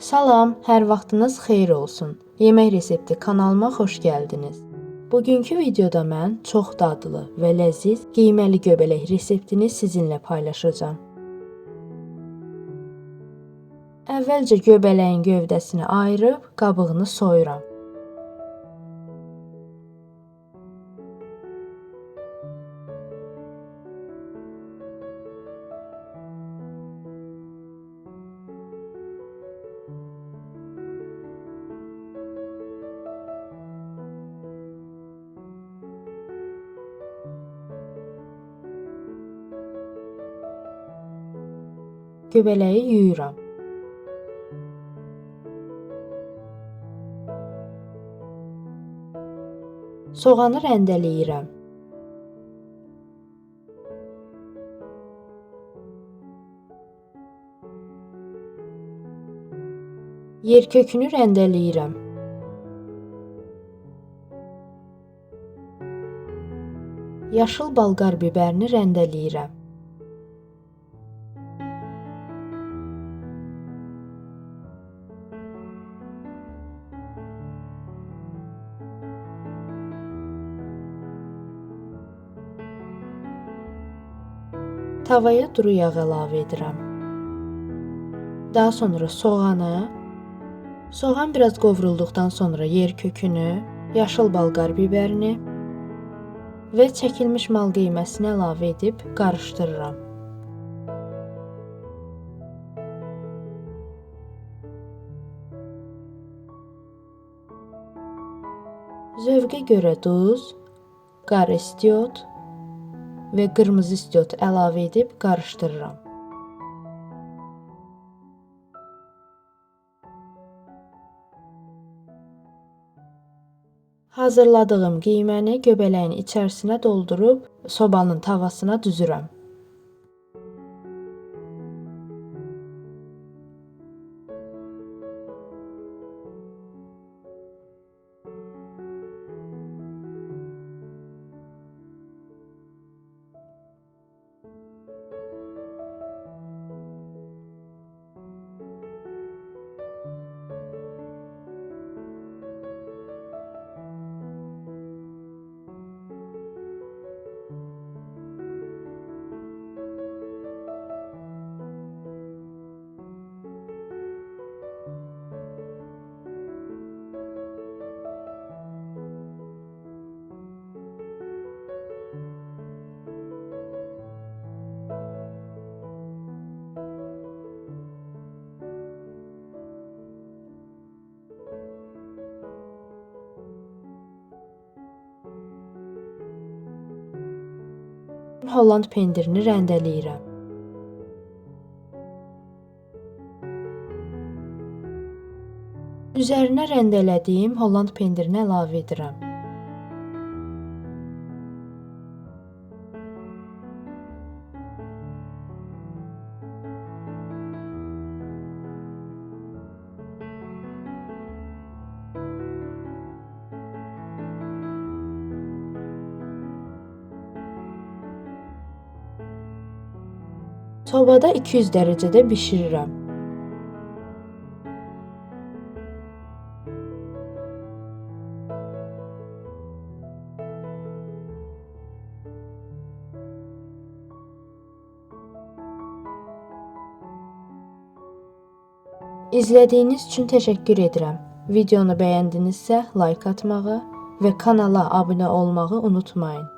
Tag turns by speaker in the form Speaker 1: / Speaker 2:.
Speaker 1: Salam, hər vaxtınız xeyir olsun. Yemək resepti kanalıma xoş gəldiniz. Bugünkü videoda mən çox dadlı və ləziz qiyməli göbələk reseptini sizinlə paylaşacağam. Əvvəlcə göbələyin gövdəsini ayırıb qabığını soyuram. Göbələyi yuyuram. Soğanı rəndələyirəm. Yerkökünü rəndələyirəm. Yaşıl balqar bibərini rəndələyirəm. Tavaya duru yağ əlavə edirəm. Daha sonra soğan biraz qovrulduqdan sonra yerkökünü, yaşıl balqar bibərini və çəkilmiş mal qiyməsini əlavə edib qarışdırıram. Zövqə görə duz, qar istiot və qırmızı istiot əlavə edib qarışdırıram. Hazırladığım qiyməni göbələyin içərisinə doldurub sobanın tavasına düzürəm. Holland pendirini rəndələyirəm. Üzərinə rəndələdiyim Holland pendirini əlavə edirəm. Sobada 200 dərəcədə bişirirəm. İzlədiyiniz üçün təşəkkür edirəm. Videonu bəyəndinizsə like atmağı və kanala abunə olmağı unutmayın.